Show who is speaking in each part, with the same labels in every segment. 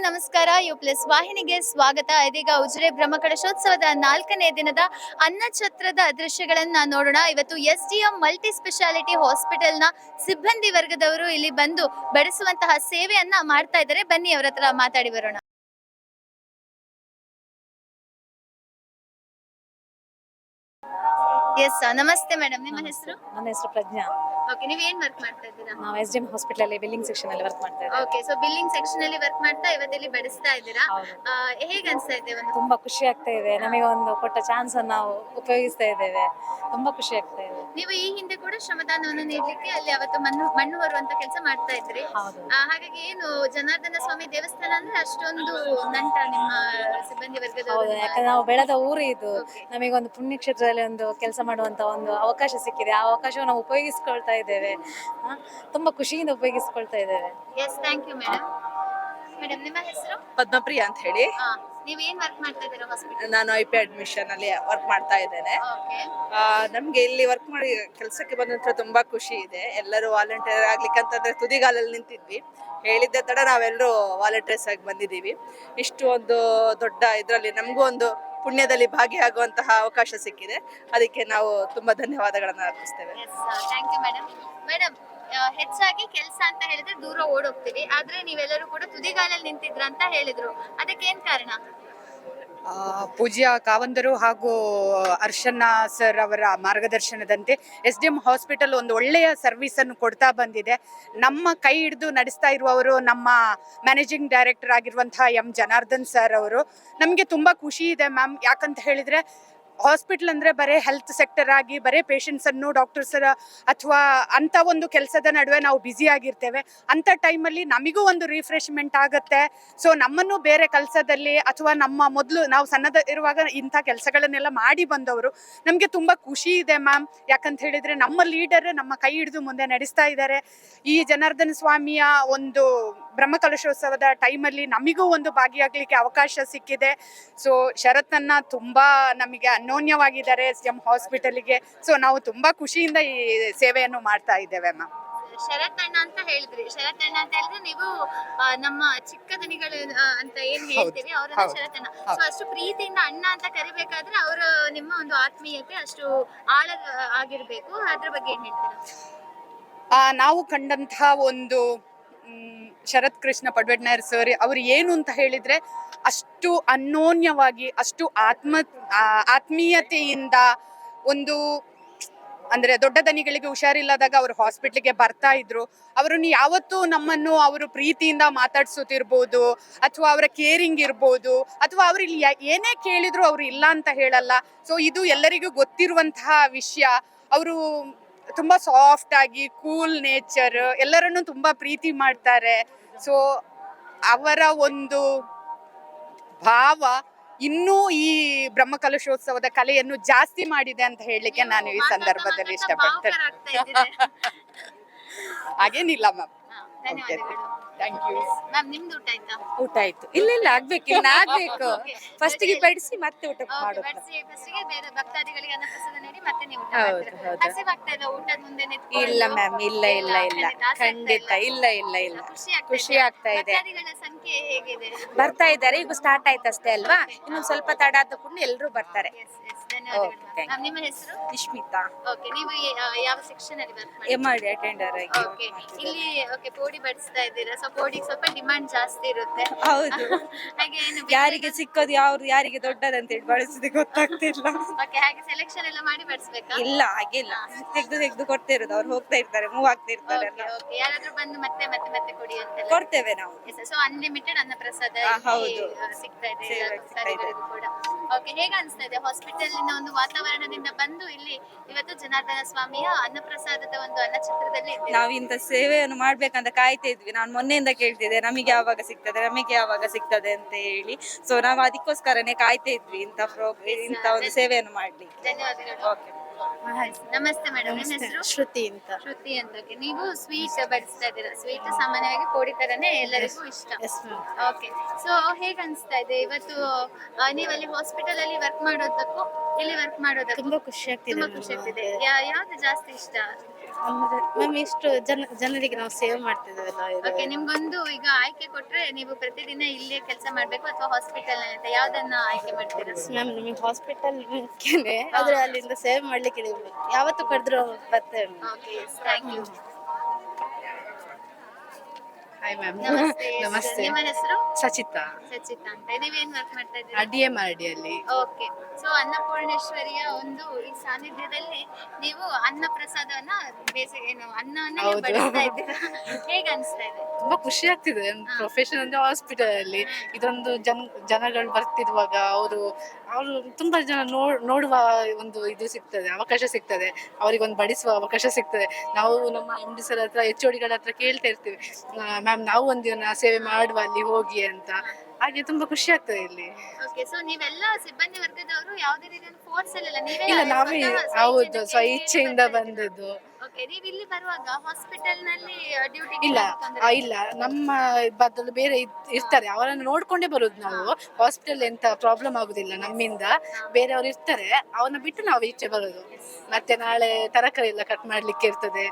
Speaker 1: ನಮಸ್ಕಾರ. ಯು+ ವಾಹಿನಿಗೆ ಸ್ವಾಗತ. ಇದೀಗ ಉಜಿರೆ ಬ್ರಹ್ಮಕಲಶೋತ್ಸವದ 4ನೇ ದಿನದ ಅನ್ನಛತ್ರದ ದೃಶ್ಯಗಳನ್ನ ನೋಡೋಣ. ಇವತ್ತು SDM ಮಲ್ಟಿ ಸ್ಪೆಷಾಲಿಟಿ ಹಾಸ್ಪಿಟಲ್ನ ಸಿಬ್ಬಂದಿ ವರ್ಗದವರು ಇಲ್ಲಿ ಬಂದು ಬಡಿಸುವಂತಹ ಸೇವೆಯನ್ನ ಮಾಡ್ತಾ ಇದ್ದಾರೆ. ಬನ್ನಿ ಅವರ ಹತ್ರ ಮಾತಾಡಿ ಬರೋಣ. ಎಸ್, ನಮಸ್ತೆ ಮೇಡಮ್. ನಿಮ್ಮ ಹೆಸರು?
Speaker 2: ನನ್ನ ಹೆಸರು ಪ್ರಜ್ಞಾ.
Speaker 1: ಓಕೆ, ನೀವು ಏನ್ ವರ್ಕ್ ಮಾಡ್ತಾ ಇದ್ದೀರಾ?
Speaker 2: ನಾವು SDM ಹಾಸ್ಪಿಟಲ್ ಅಲ್ಲಿ ಬಿಲ್ಲಿಂಗ್ ಸೆಕ್ಷನ್ ಅಲ್ಲಿ ವರ್ಕ್ ಮಾಡ್ತಾ ಇದ್ದೀವಿ.
Speaker 1: ಓಕೆ, ಸೊ ಬಿಲ್ಲಿಂಗ್ ಸೆಕ್ಷನ್ ಅಲ್ಲಿ ವರ್ಕ್ ಮಾಡ್ತಾ ಇವತ್ತಿಲ್ಲಿ ಬಡಿಸ್ತಾ ಇದ್ದೀರಾ. ಹೇಗೆ ಅನ್ಸ್ತಾ ಇದೆ?
Speaker 2: ತುಂಬಾ ಖುಷಿ ಆಗ್ತಾ ಇದೆ. ನಮಗೆ ಒಂದು ಕೊಟ್ಟ ಚಾನ್ಸ್ ಅನ್ನು ನಾವು ಉಪಯೋಗಿಸ್ತಾ ಇದ್ದೇವೆ. ತುಂಬಾ ಖುಷಿ ಆಗ್ತಾ ಇದೆ.
Speaker 1: ನೀವು ಈ ಹಿಂದೆ ಕೂಡ ಶ್ರಮದಾನವನ್ನು ನೀಡಲಿಕ್ಕೆ ಅಲ್ಲಿ ಅವತ್ತು ಮಣ್ಣು ಹೊರುವಂತ ಕೆಲಸ ಮಾಡ್ತಾ ಇದ್ರಿ. ಹಾಗಾಗಿ ಏನು ಜನಾರ್ದನ ಸ್ವಾಮಿ ದೇವಸ್ಥಾನ ಅಂದ್ರೆ ಅಷ್ಟೊಂದು ನಂಟ ನಿಮ್ಮ ಸಿಬ್ಬಂದಿ ವರ್ಗದವರು?
Speaker 2: ಯಾಕಂದ್ರೆ ನಾವು ಬೆಳೆದ ಊರು ಇದು. ನಮಗೆ ಒಂದು ಪುಣ್ಯಕ್ಷೇತ್ರದಲ್ಲಿ ಒಂದು ಕೆಲಸ ಮಾಡುವಂತ ಒಂದು ಅವಕಾಶ ಸಿಕ್ಕಿದೆ. ಆ ಅವಕಾಶವನ್ನು ನಾವು ಉಪಯೋಗಿಸ್ಕೊಳ್ತಾ ಇದ್ದೇವೆ. ತುಂಬಾ ಖುಷಿಯಿಂದ ಉಪಯೋಗಿಸ್ಕೊಳ್ತಾ ಇದ್ದೇವೆ.
Speaker 1: Yes, thank you madam. Madam, ನಿಮ್ಮ ಹೆಸರು?
Speaker 3: ಪದ್ಮಪ್ರಿಯಾ ಅಂತ ಹೇಳಿ.
Speaker 1: ನೀವು ಏನ್ ವರ್ಕ್ ಮಾಡ್ತಾ ಇದ್ದೀರಾ ಹಾಸ್ಪಿಟಲ್?
Speaker 3: ನಾನು IP ಅಡ್ಮಿಷನ್ ಅಲ್ಲಿ ವರ್ಕ್ ಮಾಡ್ತಾ ಇದ್ದೇನೆ. ನಮ್ಗೆ ಇಲ್ಲಿ ವರ್ಕ್ ಮಾಡಿ ಕೆಲಸಕ್ಕೆ ಬಂದ ನಂತರ ತುಂಬಾ ಖುಷಿ ಇದೆ. ಎಲ್ಲರೂ ವಾಲಂಟಿಯರ್ ಆಗ್ಲಿಕ್ಕೆ ಅಂತಂದ್ರೆ ತುದಿಗಾಲಲ್ಲಿ ನಿಂತಿದ್ವಿ. ಹೇಳಿದ್ದೆ ತಡ ನಾವೆಲ್ಲರೂ ವಾಲಂಟಿಯರ್ಸ್ ಆಗಿ ಬಂದಿದ್ದೀವಿ. ಇಷ್ಟು ಒಂದು ದೊಡ್ಡ ಇದರಲ್ಲಿ ನಮಗೂ ಒಂದು ಪುಣ್ಯದಲ್ಲಿ ಭಾಗಿಯಾಗುವಂತಹ ಅವಕಾಶ ಸಿಕ್ಕಿದೆ. ಅದಕ್ಕೆ ನಾವು ತುಂಬಾ ಧನ್ಯವಾದಗಳನ್ನ ಅರ್ಪಿಸ್ತೇವೆ.
Speaker 1: Thank you madam. ಮೇಡಮ್, ಹೆಚ್ಚಾಗಿ ಕೆಲಸ ಅಂತ ಹೇಳಿದ್ರೆ ದೂರ ಓಡೋಗ್ತೀವಿ, ಆದ್ರೆ ನೀವೆಲ್ಲರೂ ಕೂಡ ತುದಿಗಾಲಲ್ಲಿ ನಿಂತಿದ್ರ ಅಂತ ಹೇಳಿದ್ರು. ಅದಕ್ಕೆ ಏನ್ ಕಾರಣ?
Speaker 4: ಪೂಜ್ಯ ಕಾವಂದರು ಹಾಗೂ ಅರ್ಶನ್ನ ಸರ್ ಅವರ ಮಾರ್ಗದರ್ಶನದಂತೆ SDM ಹಾಸ್ಪಿಟಲ್ ಒಂದು ಒಳ್ಳೆಯ ಸರ್ವಿಸ್ ಅನ್ನು ಕೊಡ್ತಾ ಬಂದಿದೆ. ನಮ್ಮ ಕೈ ಹಿಡಿದು ನಡೆಸ್ತಾ ಇರುವವರು ನಮ್ಮ ಮ್ಯಾನೇಜಿಂಗ್ ಡೈರೆಕ್ಟರ್ ಆಗಿರುವಂತಹ ಜನಾರ್ದನ್ ಸರ್ ಅವರು. ನಮಗೆ ತುಂಬ ಖುಷಿ ಇದೆ ಮ್ಯಾಮ್. ಯಾಕಂತ ಹೇಳಿದರೆ ಹಾಸ್ಪಿಟಲ್ ಅಂದರೆ ಬರೀ ಹೆಲ್ತ್ ಸೆಕ್ಟರ್ ಆಗಿ ಬರೀ ಪೇಷಂಟ್ಸನ್ನು ಡಾಕ್ಟರ್ಸರ ಅಥವಾ ಅಂಥ ಒಂದು ಕೆಲಸದ ನಡುವೆ ನಾವು ಬ್ಯುಸಿ ಆಗಿರ್ತೇವೆ. ಅಂಥ ಟೈಮಲ್ಲಿ ನಮಗೂ ಒಂದು ರಿಫ್ರೆಶ್ಮೆಂಟ್ ಆಗುತ್ತೆ. ಸೊ ನಮ್ಮನ್ನು ಬೇರೆ ಕೆಲಸದಲ್ಲಿ ಅಥವಾ ನಮ್ಮ ಮೊದಲು ನಾವು ಸಣ್ಣದ ಇರುವಾಗ ಇಂಥ ಕೆಲಸಗಳನ್ನೆಲ್ಲ ಮಾಡಿ ಬಂದವರು. ನಮಗೆ ತುಂಬ ಖುಷಿ ಇದೆ ಮ್ಯಾಮ್. ಯಾಕಂತ ಹೇಳಿದರೆ ನಮ್ಮ ಲೀಡರ್ ನಮ್ಮ ಕೈ ಹಿಡಿದು ಮುಂದೆ ನಡೆಸ್ತಾ ಇದ್ದಾರೆ. ಈ ಜನಾರ್ದನ ಸ್ವಾಮಿಯ ಒಂದು ಬ್ರಹ್ಮಕಲಶೋತ್ಸವದ ಟೈಮಲ್ಲಿ ನಮಗೂ ಒಂದು ಭಾಗಿಯಾಗಲಿಕ್ಕೆ ಅವಕಾಶ ಸಿಕ್ಕಿದೆ. ಸೊ ಶರತ್ತನ್ನ ತುಂಬ ನಮಗೆ ಅನ್ಯೋನ್ಯವಾಗಿದ್ದಾರೆ SDM ಹಾಸ್ಪಿಟಲ್ಗೆ. ಸೊ ನಾವು ತುಂಬಾ ಖುಷಿಯಿಂದ ಈ ಸೇವೆಯನ್ನು ಮಾಡ್ತಾ ಇದ್ದೇವೆ ಮ್ಯಾಮ್.
Speaker 1: ಶರತ್ತಣ್ಣ ಅಂತ ಹೇಳಿದ್ರಿ. ಶರತ್ತಣ್ಣ ಅಂತ ಹೇಳಿದ್ರೆ ನೀವು ನಮ್ಮ ಚಿಕ್ಕ ದನಿಗಳು ಅಂತ ಏನ್ ಹೇಳ್ತೀವಿ ಅವರನ್ನ ಶರತ್ತಣ್ಣ. ಸೊ ಅಷ್ಟು ಪ್ರೀತಿಯಿಂದ ಅಣ್ಣ ಅಂತ ಕರಿಬೇಕಾದ್ರೆ ಅವರ ನಿಮ್ಮ ಒಂದು ಆತ್ಮೀಯತೆ ಅಷ್ಟು ಆಳ ಆಗಿರ್ಬೇಕು. ಅದ್ರ ಬಗ್ಗೆ ಏನ್ ಹೇಳ್ತೀರಾ?
Speaker 4: ನಾವು ಕಂಡಂತಹ ಒಂದು ಶರತ್ ಕೃಷ್ಣ ಪಡ್ವಡ್ನಾಯರ್ ಸರ್ ಅವರು ಏನು ಅಂತ ಹೇಳಿದ್ರೆ ಅಷ್ಟು ಅನ್ಯೋನ್ಯವಾಗಿ ಅಷ್ಟು ಆತ್ಮೀಯತೆಯಿಂದ ಒಂದು ಅಂದ್ರೆ ದೊಡ್ಡ ದನಿಗಳಿಗೆ ಹುಷಾರಿಲ್ಲದಾಗ ಅವರು ಹಾಸ್ಪಿಟ್ಲಿಗೆ ಬರ್ತಾ ಇದ್ರು. ಅವರನ್ನು ಯಾವತ್ತೂ ನಮ್ಮನ್ನು ಅವರು ಪ್ರೀತಿಯಿಂದ ಮಾತಾಡ್ಸೋತಿರ್ಬೋದು ಅಥವಾ ಅವರ ಕೇರಿಂಗ್ ಇರ್ಬೋದು ಅಥವಾ ಅವ್ರು ಇಲ್ಲಿ ಏನೇ ಕೇಳಿದ್ರು ಅವರು ಇಲ್ಲ ಅಂತ ಹೇಳಲ್ಲ. ಸೊ ಇದು ಎಲ್ಲರಿಗೂ ಗೊತ್ತಿರುವಂತಹ ವಿಷಯ. ಅವರು ತುಂಬಾ ಸಾಫ್ಟ್ ಆಗಿ ಕೂಲ್ ನೇಚರ್, ಎಲ್ಲರನ್ನು ತುಂಬಾ ಪ್ರೀತಿ ಮಾಡ್ತಾರೆ. ಸೊ ಅವರ ಒಂದು ಭಾವ ಇನ್ನೂ ಈ ಬ್ರಹ್ಮಕಲಶೋತ್ಸವದ ಕಲೆಯನ್ನು ಜಾಸ್ತಿ ಮಾಡಿದೆ ಅಂತ ಹೇಳಲಿಕ್ಕೆ ನಾನು ಈ ಸಂದರ್ಭದಲ್ಲಿ ಇಷ್ಟಪಡ್ತೇನೆ. ಹಾಗೇನಿಲ್ಲ ಮ್ಯಾಮ್. Thank you
Speaker 1: ma'am. ನಿಮ್ದು ಊಟ ಆಯ್ತಾ?
Speaker 2: ಊಟ ಆಯ್ತು. ಇಲ್ಲ ಆಗ್ಬೇಕು, ಇನ್ನು ಆಗ್ಬೇಕು. ಫಸ್ಟ್ ಗೆ ಬಡಿಸಿ ಮತ್ತೆ ಊಟ ಮಾಡೋದು.
Speaker 1: ಫಸ್ಟಿಗೆ ಬೇರೆ ಭಕ್ತಾದಿಗಳಿಗೆ ಅನ್ನಪ್ರಸಾದ ನೀಡಿ ಮತ್ತೆ ನೀವು ಊಟ ಮಾಡ್ತೀರಾ? ಹಸಿವಾಗ್ತಾ ಇಲ್ಲ ಊಟದ ಮುಂದೆ ನಿಂತ್ಕೊಂಡು?
Speaker 2: ಇಲ್ಲ ಮ್ಯಾಮ್, ಇಲ್ಲ ಖಂಡಿತ ಇಲ್ಲ. ಖುಷಿ ಆಗ್ತಾ ಇದೆ.
Speaker 1: ಭಕ್ತಾದಿಗಳ ಸಂಖ್ಯೆ ಹೇಗಿದೆ?
Speaker 2: ಬರ್ತಾ ಇದ್ದಾರೆ. ಈಗ ಸ್ಟಾರ್ಟ್ ಆಯ್ತು ಅಷ್ಟೇ ಅಲ್ವಾ? ಇನ್ನು ಸ್ವಲ್ಪ ತಡ ತಕೊಂಡು ಎಲ್ಲರೂ ಬರ್ತಾರೆ.
Speaker 1: ಧನ್ಯವಾದಗಳು. ನಿಮ್ಮ ಹೆಸರು?
Speaker 2: ನಿಶ್ಮಿತಾ.
Speaker 1: ಓಕೆ, ನೀವು ಯಾವ ಸೆಕ್ಷನ್ ಅಲ್ಲಿ ವರ್ಕ್ ಮಾಡ್ತೀರಾ?
Speaker 2: MRD ಅಟೆಂಡರ್ ಆಗಿ.
Speaker 1: ಓಕೆ, ಇಲ್ಲಿ ಓಕೆ ಪೋಡಿ ಬಡಿಸ್ತಾ ಇದ್ದೀರಾ. ಸೊ ಪೋಡಿಗೆ ಸ್ವಲ್ಪ ಡಿಮಾಂಡ್ ಜಾಸ್ತಿ ಇರುತ್ತೆ.
Speaker 2: ಹೌದು.
Speaker 1: ಹಾಗೆ ಏನು
Speaker 2: ಯಾರಿಗೆ ಸಿಕ್ಕೋದು ಯಾರಿಗೆ ದೊಡ್ಡದಂತೇಳಿ ಬಳಸಿದ ಗೊತ್ತಾಗ್ತಿಲ್ಲ.
Speaker 1: ಓಕೆ, ಹಾಗೆ ಸೆಲೆಕ್ಷನ್ ಎಲ್ಲ ಮಾಡಿ ಬಡಿಸ್ಬೇಕಾ?
Speaker 2: ಇಲ್ಲ, ಹಾಗಿಲ್ಲ. ತೆಗ್ದು ಕೊಡ್ತಿರೋದು. ಅವ್ರು ಹೋಗ್ತಾ ಇರ್ತಾರೆ, ಮೂವ್ ಆಗ್ತಾ ಇರ್ತಾರೆ.
Speaker 1: ಓಕೆ, ಯಾರಾದ್ರೂ ಬಂದು ಮತ್ತೆ ಕೊಡಿ ಅಂತ
Speaker 2: ಕೊಡ್ತೇವೆ ನಾವು.
Speaker 1: ಸೊ ಅನ್ಲಿಮಿಟೆಡ್ ಅನ್ನ ಪ್ರಸಾದ ಸಿಗ್ತಾ ಇದೆ ಭಕ್ತಾದಿಗಳಿಗೂ ಕೂಡ. ಓಕೆ, ಹೇಗೆ ಅನಿಸ್ತಾ ಇದೆ ಹಾಸ್ಪಿಟಲಿನ ಒಂದು ವಾತಾವರಣದಿಂದ ಬಂದು ಇಲ್ಲಿ ಇವತ್ತು ಜನಾರ್ದನ ಸ್ವಾಮಿಯ ಅನ್ನಪ್ರಸಾದದ ಒಂದು ಅನ್ನಛತ್ರದಲ್ಲಿ
Speaker 2: ನಾವು ಇಂಥ ಸೇವೆಯನ್ನು ಮಾಡ್ಬೇಕಂತ ಕಾಯ್ತಾ ಇದ್ವಿ. ನಾನು ಮೊನ್ನೆಯಿಂದ ಕೇಳ್ತಿದ್ದೆ ನಮಗೆ ಯಾವಾಗ ಸಿಗ್ತದೆ ಅಂತ ಹೇಳಿ. ಸೊ ನಾವು ಅದಕ್ಕೋಸ್ಕರನೇ ಕಾಯ್ತಾ ಇದ್ವಿ ಇಂಥ ಒಂದು ಸೇವೆಯನ್ನು ಮಾಡ್ಲಿಕ್ಕೆ.
Speaker 1: ಧನ್ಯವಾದಗಳು.
Speaker 2: ಓಕೆ,
Speaker 1: ನಮಸ್ತೆ ಮೇಡಮ್. ನಿಮ್ಮ ಹೆಸರು?
Speaker 2: ಶ್ರುತಿ ಅಂತ.
Speaker 1: ನೀವು ಸ್ವೀಟ್ ಬಡಿಸ್ತಾ ಇದ್ದೀರಾ. ಸ್ವೀಟ್ ಸಾಮಾನ್ಯವಾಗಿ ಪೋಡಿ ತರನೇ ಎಲ್ಲರಿಗೂ ಇಷ್ಟ. ಓಕೆ, ಸೊ ಹೇಗೆ ಅನಿಸ್ತಾ ಇದೆ ಇವತ್ತು ನೀವು ಅಲ್ಲಿ ಹಾಸ್ಪಿಟಲ್ ಅಲ್ಲಿ ವರ್ಕ್ ಮಾಡೋದಕ್ಕೂ ಇಲ್ಲಿ ವರ್ಕ್ ಮಾಡೋದಕ್ಕೂ?
Speaker 2: ತುಂಬಾ ಖುಷಿ ಆಗ್ತಿದೆ.
Speaker 1: ಯಾವ್ದು ಜಾಸ್ತಿ ಇಷ್ಟ?
Speaker 5: ಅಂದ್ರೆ ಮ್ಯಾಮ್ ಇಷ್ಟು ಜನರಿಗೆ ನಾವು ಸೇವ್ ಮಾಡ್ತಿದ್ದೇವಲ್ಲ
Speaker 1: ಓಕೆ, ನಿಮ್ಗೊಂದು ಈಗ ಆಯ್ಕೆ ಕೊಟ್ರೆ ನೀವು ಪ್ರತಿದಿನ ಇಲ್ಲೇ ಕೆಲಸ ಮಾಡ್ಬೇಕು ಅಥವಾ ಹಾಸ್ಪಿಟಲ್ ಅಂತ ಯಾವ್ದನ್ನ ಆಯ್ಕೆ ಮಾಡ್ತೀರಾ?
Speaker 5: ಮ್ಯಾಮ್ ನಮಗೆ ಹಾಸ್ಪಿಟಲ್ ಮುಖ್ಯನೇ, ಆದ್ರೆ ಅಲ್ಲಿಂದ ಸೇವ್ ಮಾಡ್ಲಿಕ್ಕೆ ನೀವು ಯಾವತ್ತು ಕರೆದ್ರು ಬರ್ತೇವೆ ma'am.
Speaker 1: Okay, thank you.
Speaker 4: Hi ma'am.
Speaker 1: ನಮಸ್ತೆ.
Speaker 4: ನಮಸ್ತೆ.
Speaker 1: ನಿಮ್ಮ ಹೆಸರು?
Speaker 4: ಸಚಿತಾ,
Speaker 1: ಸಚಿತಾ ಅಂತ. ನೀವೇನ್ ವರ್ಕ್ ಮಾಡ್ತಾ ಇದ್ದೀರಾ?
Speaker 4: DMRD ಅಲ್ಲಿ.
Speaker 1: ಓಕೆ, ಸೊ ಅನ್ನಪೂರ್ಣೇಶ್ವರಿಯ ಒಂದು ಈ ಸಾನ್ನಿಧ್ಯದಲ್ಲಿ ನೀವು ಅನ್ನ ಪ್ರಸಾದವನ್ನ ಏನು ಅನ್ನವನ್ನ ನೀವು
Speaker 4: ಹೌದು.
Speaker 1: ಬಡಿಸ್ತಾ ಇದ್ದೀರಾ. ಹೇಗೆ ಅನಿಸ್ತಾ ಇದೆ?
Speaker 4: ತುಂಬಾ ಖುಷಿ ಆಗ್ತಿದೆ. ಪ್ರೊಫೆಷನ್ ಅಂದ್ರೆ ಹಾಸ್ಪಿಟಲ್ ಅಲ್ಲಿ ಇದೊಂದು ಜನಗಳು ಬರ್ತಿರುವಾಗ ಅವರು ತುಂಬಾ ಜನ ನೋಡುವ ಒಂದು ಇದು ಸಿಗ್ತದೆ, ಅವಕಾಶ ಸಿಗ್ತದೆ, ಅವರಿಗೊಂದು ಬಡಿಸುವ ಅವಕಾಶ ಸಿಗ್ತದೆ. ನಾವು ನಮ್ಮ MD ಸರ್ ಹತ್ರ HOD ಗಳ ಹತ್ರ ಕೇಳ್ತಾ ಇರ್ತೀವಿ, ಮ್ಯಾಮ್ ನಾವು ಒಂದಿನ ಸೇವೆ ಮಾಡುವ ಅಲ್ಲಿ ಹೋಗಿ ಅಂತ. ಹಾಗೆ ತುಂಬಾ ಖುಷಿ ಆಗ್ತದೆ ಇಲ್ಲಿ.
Speaker 1: ಓಕೆ, ಸೊ ನೀವೆಲ್ಲ ಸಿಬ್ಬಂದಿ ವರ್ಗದವರು ಯಾವುದೇ ರೀತಿಯ ಫೋರ್ಸ್ ಅಲ್ಲ, ನೀವೇ
Speaker 4: ಇಲ್ಲ, ನಾವೇ
Speaker 1: ಸ್ವತಃ
Speaker 4: ಹೌದು
Speaker 1: ಸ್ವಇಚ್ಛೆಯಿಂದ
Speaker 4: ಸ್ವಇಚ್ಛೆಯಿಂದ
Speaker 1: ಕೇಳಿ ಬರ್ತಾ
Speaker 4: ಬಂದದ್ದು.
Speaker 1: ಓಕೆ, ನೀವು ಇಲ್ಲಿ ಬರುವಾಗ ಹಾಸ್ಪಿಟಲ್ ನಲ್ಲಿ ಡ್ಯೂಟಿ
Speaker 4: ಇಲ್ಲ ನಮ್ಮ ಬದಲು ಬೇರೆ ಇರ್ತಾರೆ, ಅವರನ್ನು ನೋಡ್ಕೊಂಡೇ ಬರುದು ನಾವು. ಹಾಸ್ಪಿಟಲ್ ಎಂತ ಪ್ರಾಬ್ಲಮ್ ಆಗುದಿಲ್ಲ ನಮ್ಮಿಂದ, ಬೇರೆಯವರು ಇರ್ತಾರೆ, ಅವನ್ನ ಬಿಟ್ಟು ನಾವು ಈಚೆ ಬರೋದು. ಮತ್ತೆ ನಾಳೆ ತರಕಾರಿ ಎಲ್ಲ ಕಟ್ ಮಾಡ್ಲಿಕ್ಕೆ ಇರ್ತದೆ,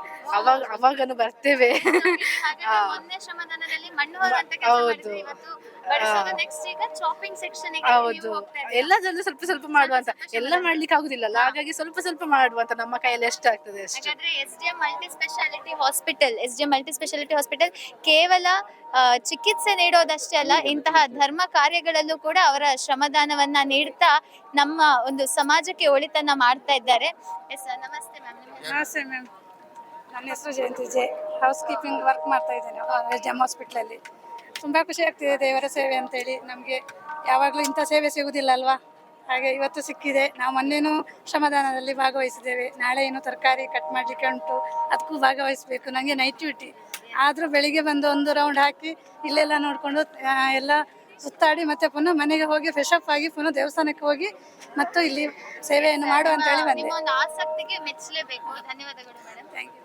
Speaker 4: ಅವಾಗನು ಬರ್ತೇವೆ.
Speaker 1: ಮೊನ್ನೆ ಶ್ರಮದಾನದಲ್ಲಿ ಮಣ್ಣು ಅಂತ ಕೆಲಸ
Speaker 4: ಹೌದು.
Speaker 1: ಮಾಡಿದ್ರೆ, ಇವತ್ತು ಬಡಿಸೋದು ನೆಕ್ಸ್ಟ್ ಈಗ ಚಾಪಿಂಗ್ ಸೆಕ್ಷನ್ ಗೆ
Speaker 4: ಹೌದು,
Speaker 1: ನೀವು ಹೋಗ್ತಾ ಇದ್ದೀರಾ.
Speaker 4: ಎಲ್ಲದರಲ್ಲೂ ಸ್ವಲ್ಪ ಸ್ವಲ್ಪ ಮಾಡುವಂತ, ಎಲ್ಲ ಮಾಡ್ಲಿಕ್ಕೆ ಆಗುದಿಲ್ಲಲ್ಲ, ಹಾಗಾಗಿ ಸ್ವಲ್ಪ ಸ್ವಲ್ಪ ಮಾಡುವಂತ, ನಮ್ಮ ಕೈಯಲ್ಲಿ ಎಷ್ಟಾಗ್ತದೆ ಅಷ್ಟು.
Speaker 1: ಹಾಗಾದ್ರೆ SDM ಮಲ್ಟಿ ಸ್ಪೆಷಾಲಿಟಿ ಹಾಸ್ಪಿಟಲ್ ಕೇವಲ ಚಿಕಿತ್ಸೆ ನೀಡೋದಷ್ಟೇ ಅಲ್ಲ, ಇಂತಹ ಧರ್ಮ ಕಾರ್ಯಗಳಲ್ಲೂ ಕೂಡ ಅವರ ಶ್ರಮದಾನವನ್ನ ನೀಡ್ತಾ ನಮ್ಮ ಒಂದು ಸಮಾಜಕ್ಕೆ ಒಳಿತನ್ನ ಮಾಡ್ತಾ ಇದ್ದಾರೆ. ಎಸ್, ನಮಸ್ತೆ ಮ್ಯಾಮ್.
Speaker 6: ನಮಸ್ತೆ ಮ್ಯಾಮ್, ನನ್ನ ಹೆಸರು ಜಯಂತಿ ಜೆ. ಹೌಸ್ ಕೀಪಿಂಗ್ ವರ್ಕ್ ಮಾಡ್ತಾ ಇದ್ದೇನೆ SDM ಹಾಸ್ಪಿಟ್ಲಲ್ಲಿ. ತುಂಬ ಖುಷಿ ಆಗ್ತಿದೆ ದೇವರ ಸೇವೆ ಅಂತೇಳಿ. ನಮಗೆ ಯಾವಾಗಲೂ ಇಂಥ ಸೇವೆ ಸಿಗುವುದಿಲ್ಲ ಅಲ್ವಾ, ಹಾಗೆ ಇವತ್ತು ಸಿಕ್ಕಿದೆ. ನಾವು ಮೊನ್ನೆನೂ ಶ್ರಮದಾನದಲ್ಲಿ ಭಾಗವಹಿಸಿದ್ದೇವೆ. ನಾಳೆ ಏನು ತರಕಾರಿ ಕಟ್ ಮಾಡಲಿಕ್ಕೆ ಉಂಟು, ಅದಕ್ಕೂ ಭಾಗವಹಿಸಬೇಕು. ನನಗೆ ನೈಟ್ ಡ್ಯೂಟಿ ಆದರೂ ಬೆಳಿಗ್ಗೆ ಬಂದು ಒಂದು ರೌಂಡ್ ಹಾಕಿ ಇಲ್ಲೆಲ್ಲ ನೋಡಿಕೊಂಡು ಎಲ್ಲ ಸುತ್ತಾಡಿ ಮತ್ತೆ ಪುನಃ ಮನೆಗೆ ಹೋಗಿ ಫ್ರೆಶ್ ಅಪ್ ಆಗಿ ಪುನಃ ದೇವಸ್ಥಾನಕ್ಕೆ ಹೋಗಿ ಮತ್ತು ಇಲ್ಲಿ ಸೇವೆಯನ್ನು ಮಾಡುವ ಅಂತ ಹೇಳಿ ಬಂದೆ.
Speaker 1: ನಿಮ್ಮ ಒಂದು ಆಸಕ್ತಿಗೆ ಮೆಚ್ಚಲೇಬೇಕು. ಧನ್ಯವಾದಗಳು ಮೇಡಮ್.
Speaker 6: Thank you.